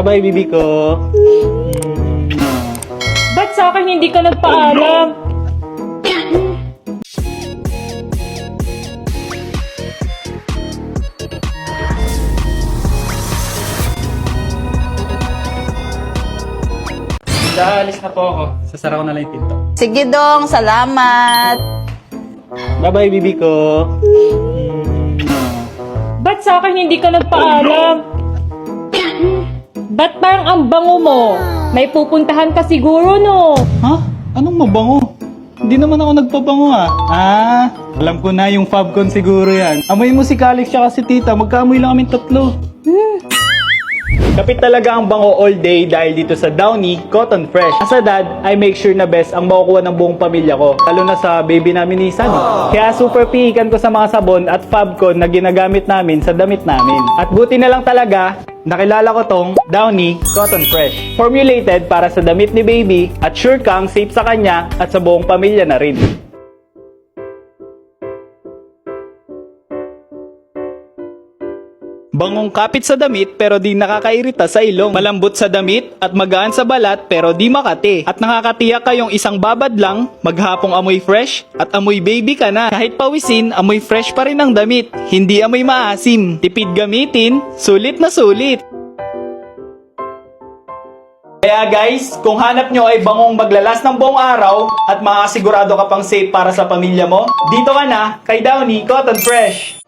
Bye, bibi ko. Ba't sa akin hindi ka nagpaalam? Alis na po ako. Sasara ko na lang yung pinto. Sige dong, salamat. Bye-bye, bibi ko. Ba't sa akin hindi ka nagpaalam? Ba't parang ang bango mo? May pupuntahan ka siguro, no? Ha? Anong mabango? Hindi naman ako nagpabango alam ko na yung Fabcon siguro yan. Amoy mo si Calix siya si tita, magkaamoy lang kaming tatlo. Kapit talaga ang bango all day dahil dito sa Downy Cotton Fresh. As a dad, I make sure na best ang makukuha ng buong pamilya ko. Lalo na sa baby namin ni Sunny. Kaya super pihikan ko sa mga sabon at Fabcon na ginagamit namin sa damit namin. At buti na lang talaga, nakilala ko tong Downy Cotton Fresh. Formulated para sa damit ni baby at sure kang safe sa kanya at sa buong pamilya na rin. Bangong kapit sa damit pero di nakakairita sa ilong. Malambot sa damit at magaan sa balat pero di makati. At nakakatiyak kayong isang babad lang, maghapong amoy fresh at amoy baby ka na. Kahit pawisin, amoy fresh pa rin ang damit. Hindi amoy maasim. Tipid gamitin, sulit na sulit. Kaya guys, kung hanap nyo ay bangong maglalas ng buong araw at makasigurado ka pang safe para sa pamilya mo, dito ka na kay Downy Cotton Fresh.